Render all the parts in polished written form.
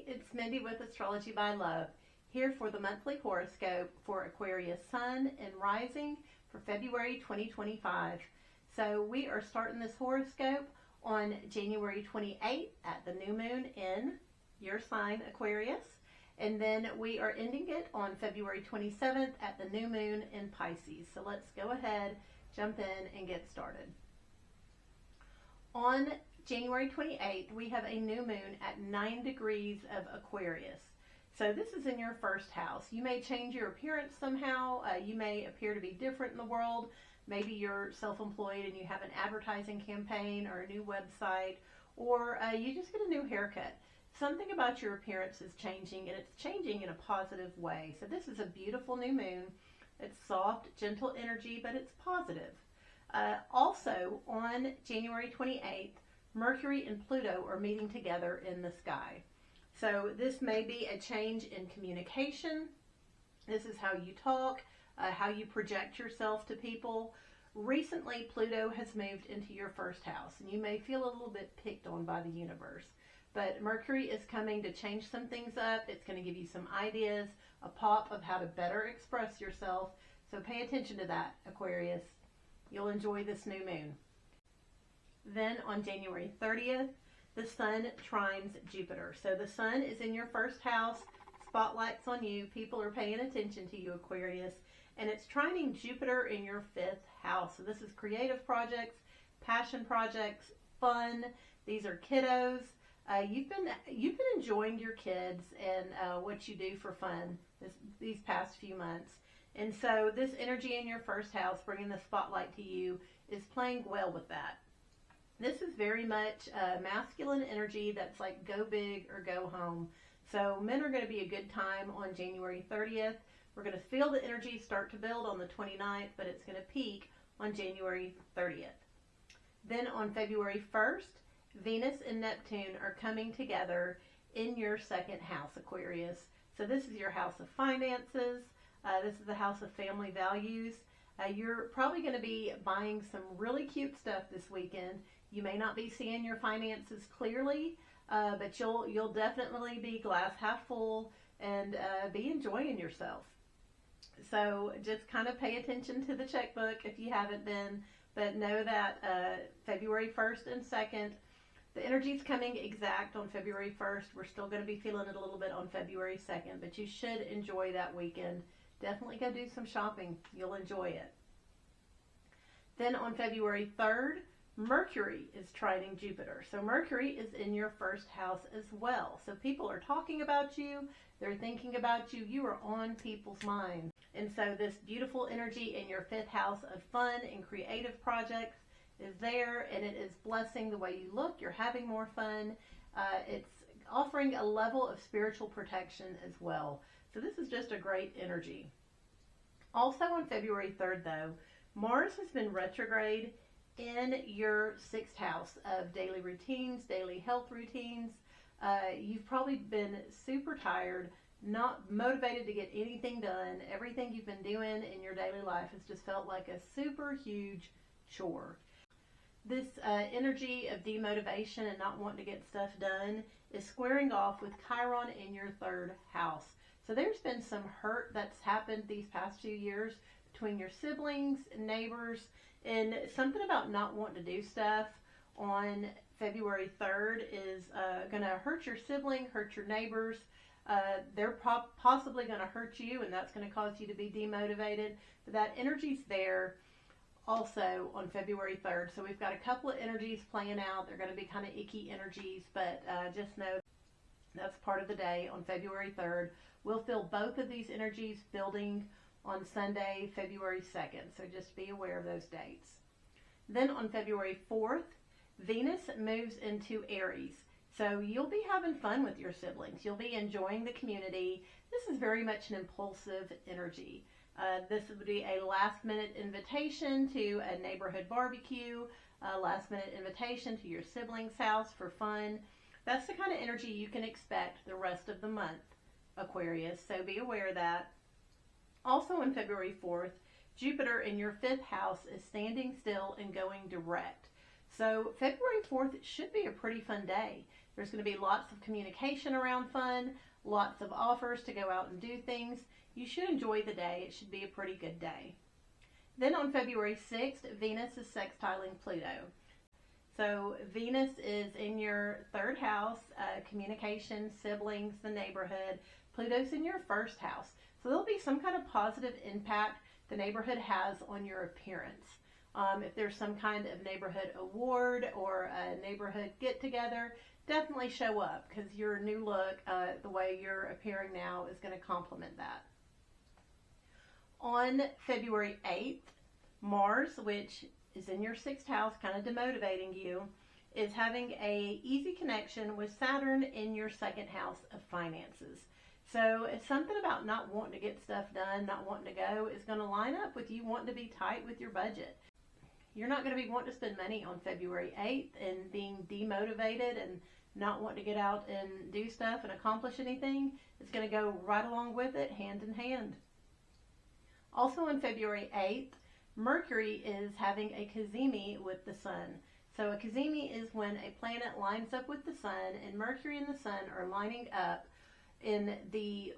it's Mindy with Astrology by Love, here for the monthly horoscope for Aquarius Sun and Rising for February 2025. So we are starting this horoscope on January 28th at the new moon in your sign, Aquarius. And then we are ending it on February 27th at the new moon in Pisces. So let's go ahead, jump in, and get started. On January 28th, we have a new moon at 9 degrees of Aquarius. So this is in your first house. You may change your appearance somehow. You may appear to be different in the world. Maybe you're self-employed and you have an advertising campaign or a new website, or you just get a new haircut. Something about your appearance is changing, and it's changing in a positive way. So this is a beautiful new moon. It's soft, gentle energy, but it's positive. Also, on January 28th, Mercury and Pluto are meeting together in the sky. So this may be a change in communication. This is how you talk, how you project yourself to people. Recently, Pluto has moved into your first house, and you may feel a little bit picked on by the universe. But Mercury is coming to change some things up. It's going to give you some ideas, a pop of how to better express yourself. So pay attention to that, Aquarius. You'll enjoy this new moon. Then on January 30th, the Sun trines Jupiter. So the Sun is in your first house, spotlight's on you, people are paying attention to you, Aquarius, and it's trining Jupiter in your 5th house. So this is creative projects, passion projects, fun. These are kiddos. You've been enjoying your kids and what you do for fun these past few months. And so this energy in your first house, bringing the spotlight to you, is playing well with that. This is very much masculine energy that's like go big or go home. So men are going to be a good time on January 30th. We're going to feel the energy start to build on the 29th, but it's going to peak on January 30th. Then on February 1st, Venus and Neptune are coming together in your 2nd house, Aquarius. So this is your house of finances. This is the house of family values. You're probably going to be buying some really cute stuff this weekend. You may not be seeing your finances clearly, but you'll definitely be glass half full and be enjoying yourself. So just kind of pay attention to the checkbook if you haven't been, but know that February 1st and 2nd, the energy's coming exact on February 1st. We're still going to be feeling it a little bit on February 2nd, but you should enjoy that weekend. Definitely go do some shopping. You'll enjoy it. Then on February 3rd, Mercury is trining Jupiter. So Mercury is in your 1st house as well. So people are talking about you. They're thinking about you. You are on people's minds. And so this beautiful energy in your 5th house of fun and creative projects is there, and it is blessing the way you look. You're having more fun. It's offering a level of spiritual protection as well. So this is just a great energy. Also on February 3rd, though, Mars has been retrograde in your 6th house of daily routines, daily health routines. You've probably been super tired, not motivated to get anything done. Everything you've been doing in your daily life has just felt like a super huge chore. This energy of demotivation and not wanting to get stuff done is squaring off with Chiron in your 3rd house. So there's been some hurt that's happened these past few years between your siblings, neighbors, and something about not wanting to do stuff on February 3rd is going to hurt your sibling, hurt your neighbors. They're possibly going to hurt you, and that's going to cause you to be demotivated. But that energy's there also on February 3rd. So we've got a couple of energies playing out. They're going to be kind of icky energies, but just know that's part of the day on February 3rd. We'll feel both of these energies building on Sunday, February 2nd. So just be aware of those dates. Then on February 4th, Venus moves into Aries. So you'll be having fun with your siblings. You'll be enjoying the community. This is very much an impulsive energy. This would be a last-minute invitation to a neighborhood barbecue, a last-minute invitation to your sibling's house for fun. That's the kind of energy you can expect the rest of the month, Aquarius. So be aware of that. Also on February 4th, Jupiter in your 5th house is standing still and going direct. So February 4th should be a pretty fun day. There's going to be lots of communication around fun, lots of offers to go out and do things. You should enjoy the day. It should be a pretty good day. Then on February 6th, Venus is sextiling Pluto. So Venus is in your third house, communication, siblings, the neighborhood. Pluto's in your first house. So there'll be some kind of positive impact the neighborhood has on your appearance. If there's some kind of neighborhood award or a neighborhood get-together, definitely show up, because your new look, the way you're appearing now, is going to complement that. On February 8th, Mars, which is in your sixth house, kind of demotivating you, is having a easy connection with Saturn in your second house of finances. So it's something about not wanting to get stuff done, not wanting to go, is going to line up with you wanting to be tight with your budget. You're not going to be wanting to spend money on February 8th and being demotivated and not wanting to get out and do stuff and accomplish anything. It's going to go right along with it, hand in hand. Also on February 8th, Mercury is having a cazimi with the Sun. So a cazimi is when a planet lines up with the Sun, and Mercury and the Sun are lining up in the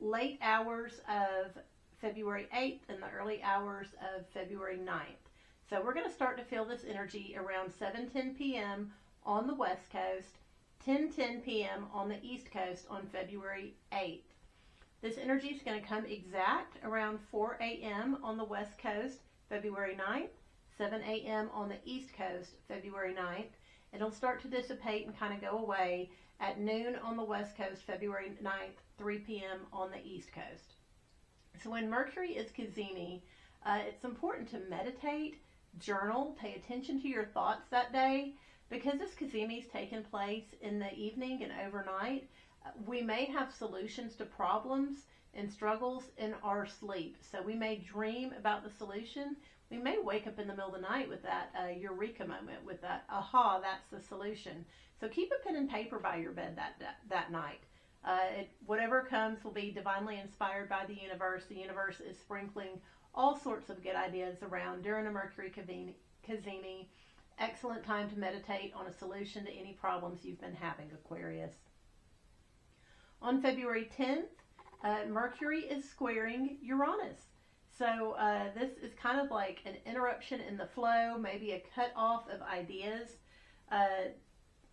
late hours of February 8th and the early hours of February 9th. So we're going to start to feel this energy around 7:10 p.m. on the West Coast, 10:10 p.m. on the East Coast on February 8th. This energy is going to come exact around 4 a.m. on the West Coast, February 9th, 7 a.m. on the East Coast, February 9th. It'll start to dissipate and kind of go away at noon on the West Coast, February 9th, 3 p.m. on the East Coast. So when Mercury is cazimi, it's important to meditate, journal, pay attention to your thoughts that day. Because this cazimi is taking place in the evening and overnight, we may have solutions to problems and struggles in our sleep. So we may dream about the solution. We may wake up in the middle of the night with that eureka moment, with that, aha, that's the solution. So keep a pen and paper by your bed that night. Whatever comes will be divinely inspired by the universe. The universe is sprinkling all sorts of good ideas around during a Mercury cazimi. Excellent time to meditate on a solution to any problems you've been having, Aquarius. On February 10th, Mercury is squaring Uranus. So this is kind of like an interruption in the flow, maybe a cut off of ideas.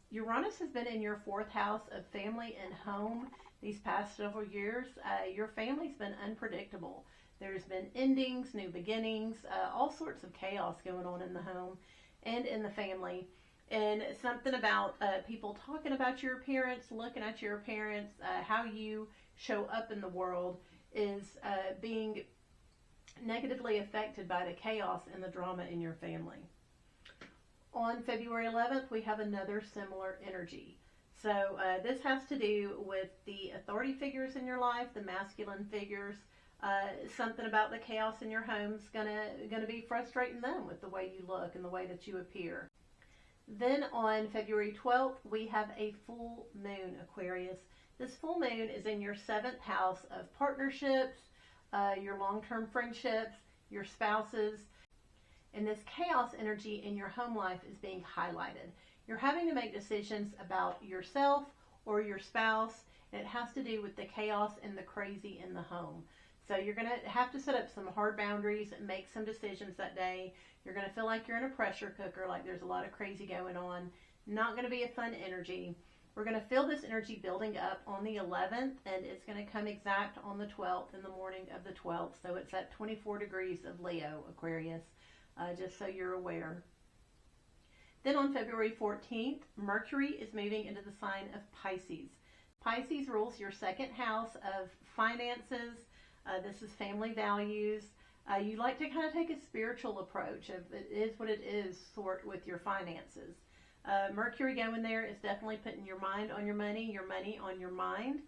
Uranus has been in your fourth house of family and home these past several years. Your family's been unpredictable. There's been endings, new beginnings, all sorts of chaos going on in the home and in the family. And something about people talking about your appearance, looking at your appearance, how you show up in the world is being negatively affected by the chaos and the drama in your family. On February 11th, we have another similar energy. So this has to do with the authority figures in your life, the masculine figures. Something about the chaos in your home is gonna be frustrating them with the way you look and the way that you appear. Then on February 12th, we have a full moon, Aquarius. This full moon is in your seventh house of partnerships, your long-term friendships, your spouses. And this chaos energy in your home life is being highlighted. You're having to make decisions about yourself or your spouse, and it has to do with the chaos and the crazy in the home. So you're going to have to set up some hard boundaries and make some decisions that day. You're going to feel like you're in a pressure cooker, like there's a lot of crazy going on. Not going to be a fun energy. We're going to feel this energy building up on the 11th, and it's going to come exact on the 12th, in the morning of the 12th. So it's at 24 degrees of Leo, Aquarius, just so you're aware. Then on February 14th, Mercury is moving into the sign of Pisces. Pisces rules your second house of finances. This is family values. You like to kind of take a spiritual approach of it is what it is sort with your finances. Mercury going there is definitely putting your mind on your money on your mind.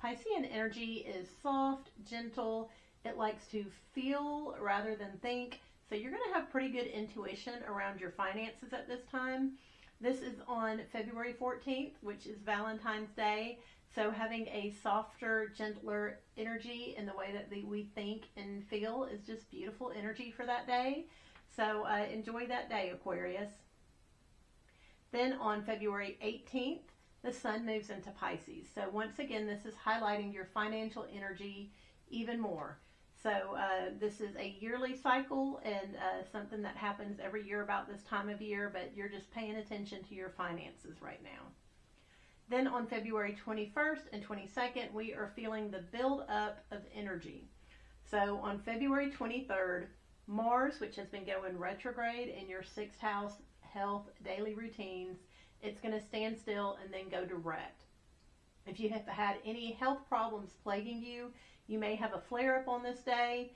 Piscean energy is soft, gentle. It likes to feel rather than think. So you're going to have pretty good intuition around your finances at this time. This is on February 14th, which is Valentine's Day. So having a softer, gentler energy in the way that we think and feel is just beautiful energy for that day. So enjoy that day, Aquarius. Then on February 18th, the sun moves into Pisces. So once again, this is highlighting your financial energy even more. So this is a yearly cycle, and something that happens every year about this time of year, but you're just paying attention to your finances right now. Then on February 21st and 22nd, we are feeling the build up of energy. So on February 23rd, Mars, which has been going retrograde in your 6th house, health, daily routines, it's going to stand still and then go direct. If you have had any health problems plaguing you, you may have a flare-up on this day.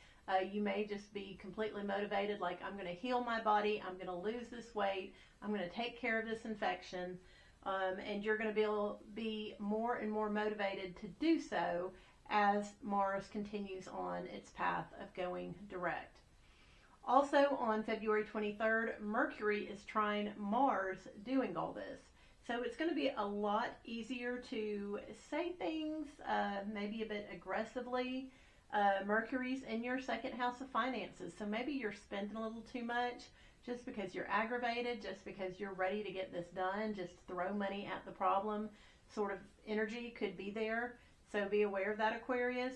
You may just be completely motivated, like, I'm going to heal my body, I'm going to lose this weight, I'm going to take care of this infection, and you're going to be more and more motivated to do so as Mars continues on its path of going direct. Also on February 23rd, Mercury is trine Mars doing all this. So it's going to be a lot easier to say things, maybe a bit aggressively. Mercury's in your 2nd house of finances. So maybe you're spending a little too much just because you're aggravated, just because you're ready to get this done, just throw money at the problem sort of energy could be there. So be aware of that, Aquarius.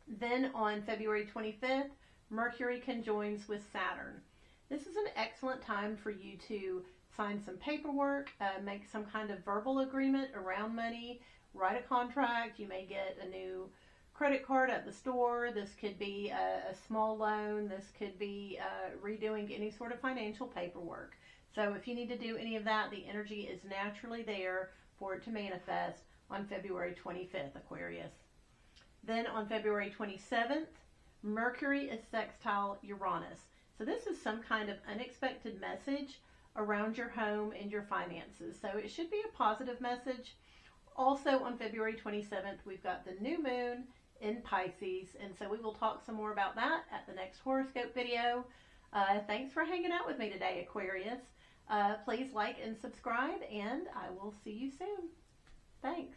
Then on February 25th, Mercury conjoins with Saturn. This is an excellent time for you to sign some paperwork, make some kind of verbal agreement around money, write a contract. You may get a new credit card at the store. This could be a small loan. This could be redoing any sort of financial paperwork. So if you need to do any of that, the energy is naturally there for it to manifest on February 25th, Aquarius. Then on February 27th, Mercury is sextile Uranus. So this is some kind of unexpected message around your home and your finances. So it should be a positive message. Also on February 27th, we've got the new moon in Pisces. And so we will talk some more about that at the next horoscope video. Thanks for hanging out with me today, Aquarius. Please like and subscribe, and I will see you soon. Thanks.